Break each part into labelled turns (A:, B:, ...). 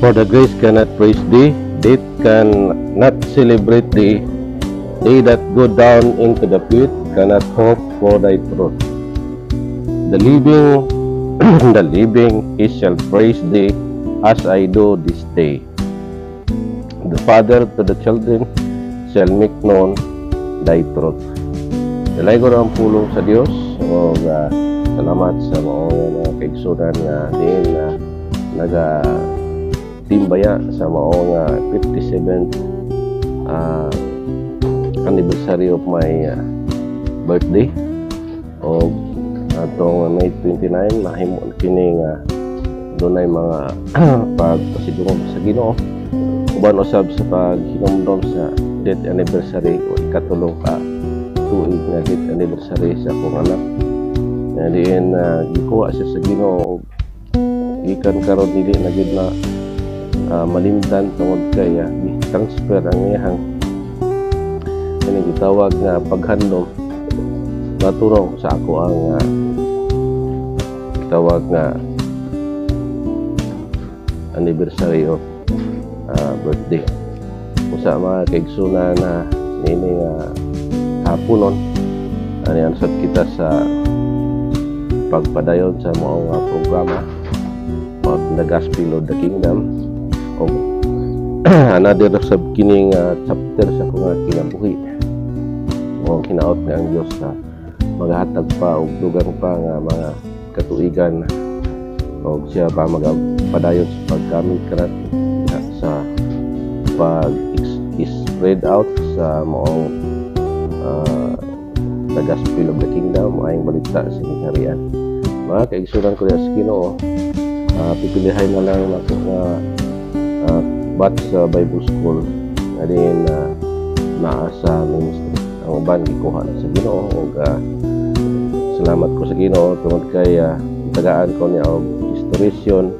A: For the grace cannot praise thee, death cannot celebrate thee, they that go down into the pit cannot hope for thy truth. The living, the living, he shall praise thee, as I do this day. The Father to the children shall make known thy truth. Dalay ko ang pulong sa Dios o salamat sa mga kaigsunan nga din timbaya sa maong 57th anniversary of my birthday o atong May 29 nahimo kini nga dunay mga pagpasidungog sa Ginoo uban usab sa paghinumdom sa death anniversary o ikatulong ka tuig nga death anniversary sa akong anak na diin gikuha siya sa Ginoo gikan karon dili na gid na malimtan tungod kay transfer ang iyang kini gitawag nga paghandom naturong sa ako ang gitawag nga anniversary of birthday usa mga kaigsunan na nini nga haponon ani ansad kita sa pagpadayon sa mga programa about the gospel of the kingdom o another sab kining chapter sa akong kinabuhi o kinaot nga ang Dios sa maghatag pa og dugang pa nga mga katuigan o siya pa magpadayon sa pagkamit kanat sa pag-spread out sa maong the gospel of the kingdom ay balita sa kaharian. Mga kaigsunan ko sa Ginoo, pipilihan na lang ako nga batch sa Bible School na din naa sa ministry. Ang uban gikuha na sa Ginoo ug salamat ko sa Ginoo tungod kay tagaan ko niya og restoration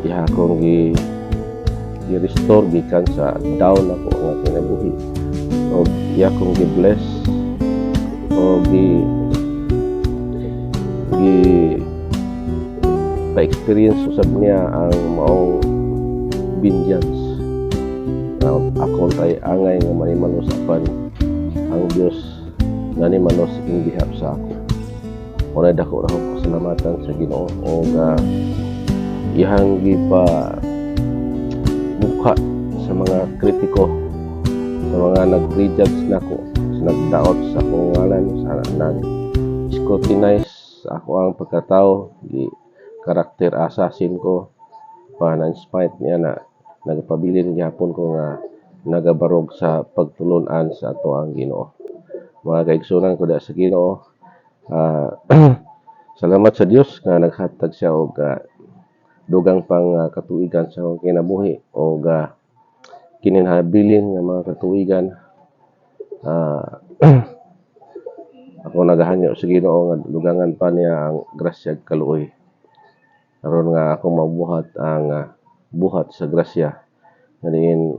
A: diha akong i-restore gikan sa down ako nga kinabuhi og diha akong gi-bless og pa-experience usab niya ang maong vengeance ako tay angay nga manimanos apan ang Dios nga ni manos in behalf sa ako. Muna dako ra ko pasalamatan sa Ginoo o ihang gipa mukha sa mga kritiko sa mga nag-prejudge nako sa nagdaot sa akong ngalan sa nag-scrutinize sa ako ang pagkatao di karakter assassin ko pa na-inspire niya na nagpabilin gyapon ko nga nagabarog sa pagtulunan sa ato ang Ginoo. Mga kaigsunan ko da sa Ginoo, salamat sa Dios nga naghatag siya og dugang pang katuigan sa akong kinabuhi o kininhabilin nga mga katuigan ako nagahanyo sa Ginoo nga dugangan pa niya ang grasya ug kaluoy aron nga ako mabuhat ang buhat sa grasya nga diin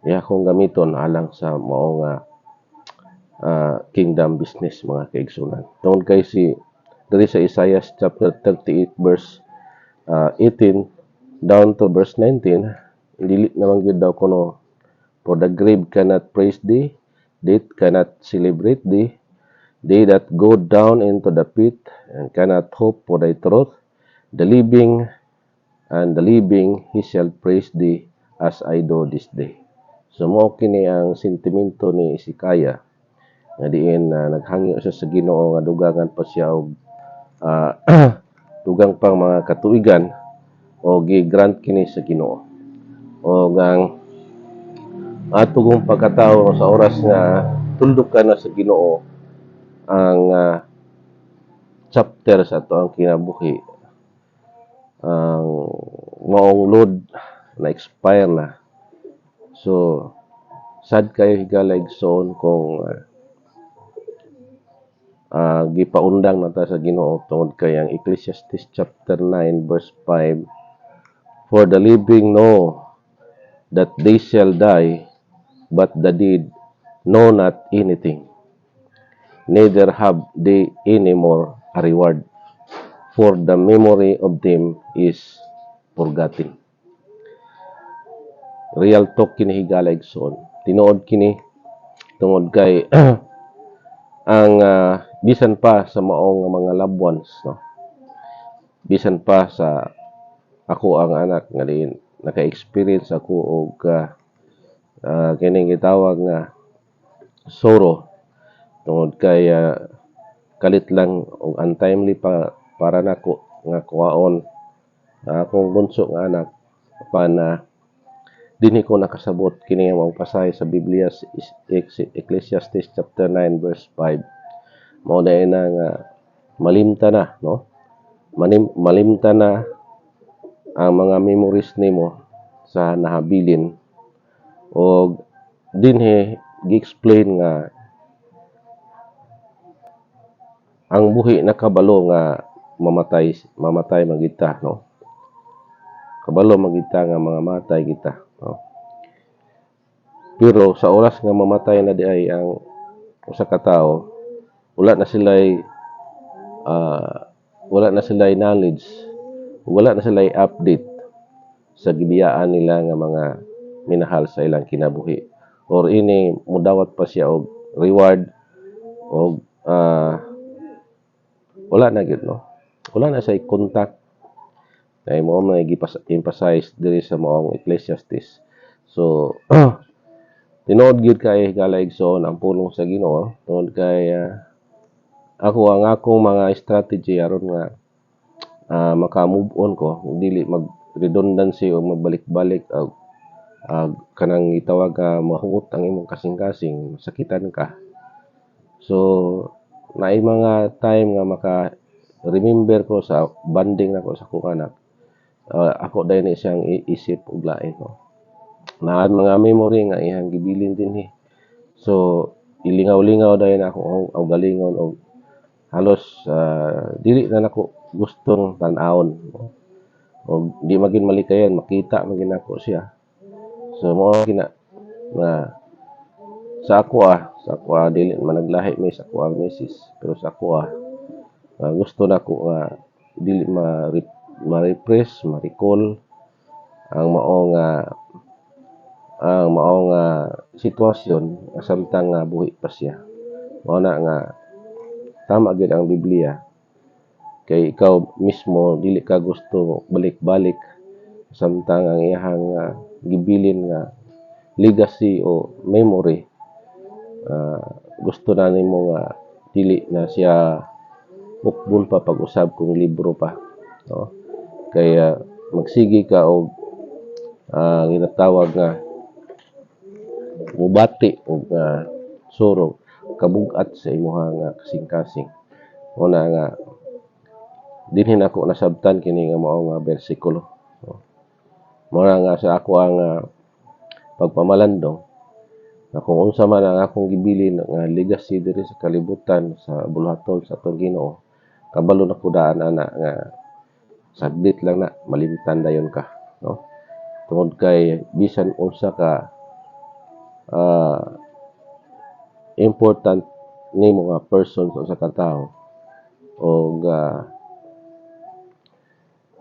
A: iya akong gamiton alang sa mao kingdom business mga kaigsunan. Tungod kay diri sa Isaiah chapter 38 verse 18 down to verse 19 dili naman gyud daw kuno for the grave cannot praise thee, death cannot celebrate thee, they that go down into the pit and cannot hope for thy truth, the living he shall praise thee as I do this day. So mao kini ang sentimento ni Hezekiah nga diin naghangyo siya sa Ginoo nga dugangan pa siya og dugang pang mga katuigan o gi-grant kini sa Ginoo. O ang atong pagkatao sa oras nga tuldok ka na sa Ginoo ang chapter sa ato ang kinabuhi ang maong load na expire na. So sad kayo higalag soon kung gipaundang na ta sa Ginoo tungod kay ang Ecclesiastes chapter 9 verse 5 for the living know that they shall die, but the dead know not anything, neither have they any more a reward, for the memory of them is forgotten. real talk kini higala igsoon. Tinuod kini tungod kay ang bisan pa sa maong mga loved ones, no? Bisan pa sa ako ang anak nga diin naka-experience ako og kining gitawag nga sorrow tungod kay kalit lang og untimely pa para nako nga kuhaon akong bunso nga anak pan dinhi ko nakasabot kini nga mao pasahe sa Biblia Ecclesiastes chapter 9 verse 5 mao na ina nga malimta na, no? Malimta na ang mga memories nimo sa nahabilin og dinhi gi-explain nga ang buhi nakabalo nga mamatay magita, no? Kabalo magita nga mga matay kita, no? Pero sa oras nga mamatay na di ay ang usa ka tawo, wala na sila'y knowledge, wala na sila'y update sa gibiyaan nila nga mga minahal sa ilang kinabuhi. Or ini mudawat pa siya og reward og wala na gyud, no? Wala na say contact kay mo man emphasize diri sa maong Ecclesiastes. So tinuod gyud kay higala igsoon ang pulong sa Ginoo tungod kay ako ang akong mga strategy aron nga maka-move on ko, dili mag redundancy o magbalik-balik og kanang gitawag mahuot ang imong kasing-kasing, masakitan ka. So naay mga time nga maka-remember ko sa banding nako sa akong anak. Ako dahil ni siyang isip og lain, no? Na mga memory nga iyang gibilin dinhi. So ilingaw-lingaw dahil ako og galingon og halos dili na nako gustong tan-awon, no? Og di magin malikayan makita magin ako siya. So mo kina na sa ako dili man naglahi mi sa ako ang misis, pero sa ako gusto nako nga dili ma-repress, ma-recall ang maong sitwasyon samtang buhi pa siya. Mao na nga tama gid ang Biblia kay ikaw mismo dili ka gusto balik-balik samtang ang iyang gibilin nga legacy o memory gusto na nimo nga dili na siya mukbul pa pag-usab kung libro pa, no? Kaya magsigi ka og ginatawag nga mubati og surog kabug-at sa imong kasing-kasing. Una nga dinhi nako nasabtan kini nga mao nga bersikulo, no? Mao nga sa ako ang pagpamalandong na kung unsa man ang akong gibilin nga legacy diri sa kalibutan sa buluhaton sa atong Ginoo, kabalo na ko daan ana nga saglit lang na malimtan dayon ka, no? Tungod kay bisan unsa ka important nimo nga person sa usa ka tawo og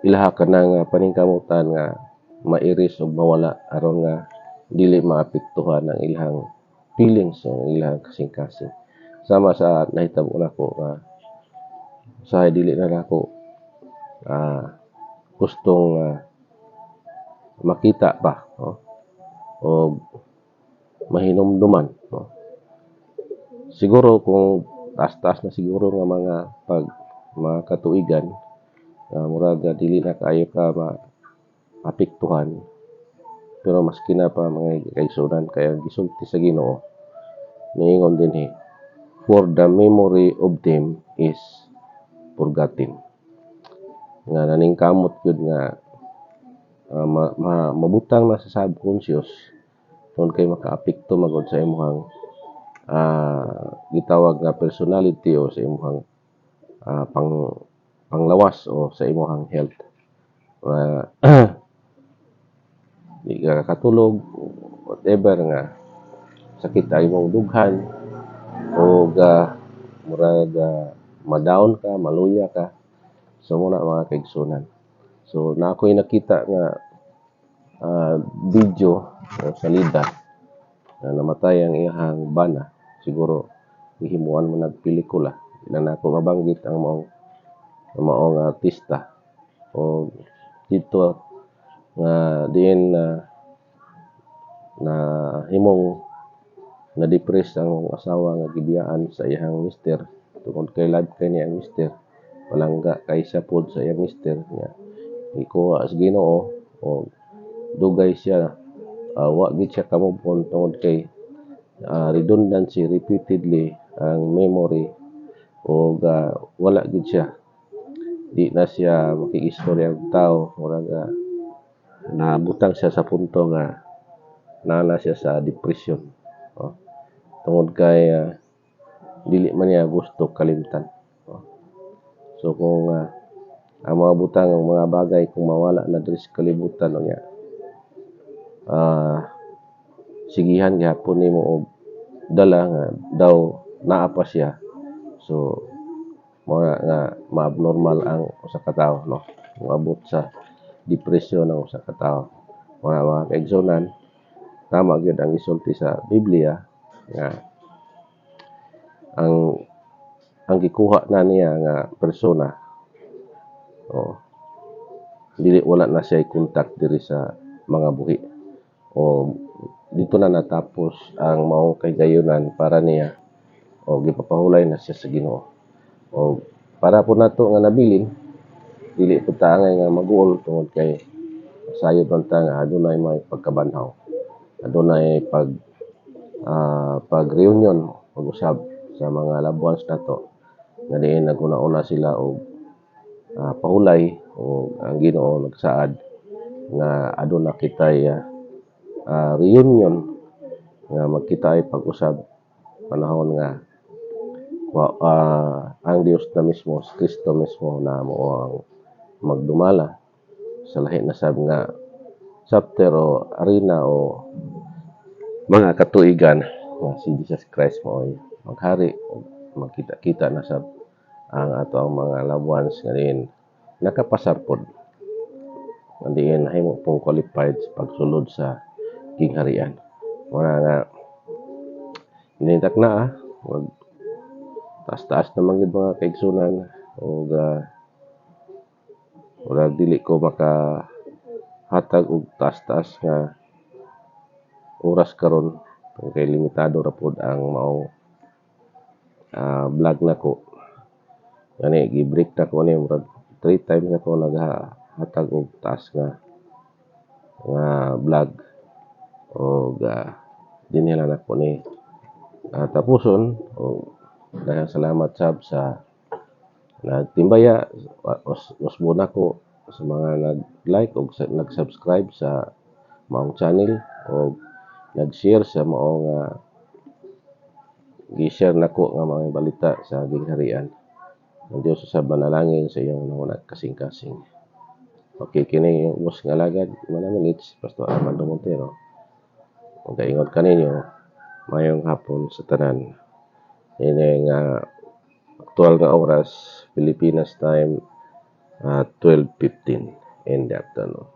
A: ilaha ka nang paningkamutan nga mairis o mawala aron nga dili maapektuhan ang ilang feelings o ilang kasing-kasing. Sama sa nahitabo nako nga sa dili na nako gustong makita pa, no? O mahinumduman, no? Siguro kung taas-taas na siguro nga mga katuigan murag dili na kaayo ka maapektuhan, pero maski na pa mga kaigsunan kaya gisulti sa Ginoo niingon dinhi for the memory of them is forgotten, nga naningkamot gyud nga mabutang na sa subconscious tungod kay makaapekto magod sa imong gitawag nga personality o sa imong panglawas o sa imong health. Di ka katulog, whatever nga sakit ay mong dughan o murag ma-down ka, maluya ka. So muna mga kaigsunan. So na ako'y nakita nga video o salida na namatay ang iyang bana, siguro gihimuan mo nagpelikula na nako mabanggit ang maong artista o dito nga diin na himong na-depress ang asawa nga gibiyaan sa iyang mister tungod kay love kay niya ang mister, palangga kay siya pod sa iyang mister niya ikuha sa Ginoo o dugay siya, wa gid siya kamubon tungod kay redundancy repeatedly ang memory o wala gid siya, di na siya makiistorya og tao, murag nabutang siya sa punto nga nana siya sa depression. Tungod kay dili man niya gusto kalimtan. So kung ang mga butang ang mga bagay kung mawala na diri sa kalibutan niya, sigihan gyapon nimo og dala nga daw naa pa siya. So nga ma-abnormal ang usa ka tawo, no? Moabot sa depression ang usa ka tawo. Mga kaigsunan, tama gyud ang gisulti sa Biblia nga ang gikuha na niya nga persona dili wala na siya contact diri sa mga buhi o dito na natapos ang maong kaygayonan para niya o gipapahulay na siya sa Ginoo. O para po nato nga nabilin, dili po ta angay nga maguol tungod kay sayod man ta nga adunay may pagkabanhaw, adunay pag-reunion, pag-usab sa mga loved ones nato nga diin naguna-una sila og pahulay o ang Ginoo nagsaad nga aduna kitay reunion nga magkita ay pag-usab panahon nga ang Dios na mismo, si Kristo mismo na mo ang magdumala sa lahi na sab nga chapter o arena o mga katuigan nga si Jesus Christ mo ay maghari o magkita-kita na sab ang ato ang mga loved ones nga din nakapasar pod nga diin himo pong qualified sa pagsulod sa kingharian. Wala nga hinitak na wag taas-taas naman yung mga kaigsunan o wala dili ko makahatag og taas-taas nga oras karon kay limitado ra pod ang maong vlog nako. Gani gi-break na ko ni murag 3 times na ko naghatag og taas nga vlog o dinhi lang nako ni tapuson o daghang salamat sab sa nagtimbaya usbo nako sa mga nag-like o nag-subscribe sa maong channel o nag-share sa maong gi-share nako nga mga balita sa gingharian. Ang Dios sa manalangin sa iyong nangunag kasing-kasing. Okay, kini yung ubos nga lagad manamilits Pastor Armando Montero. Kung kaingon kaninyo, mayong hapon sa tanan. Ini nga aktual nga oras, Pilipinas time, 12:15 in the afternoon.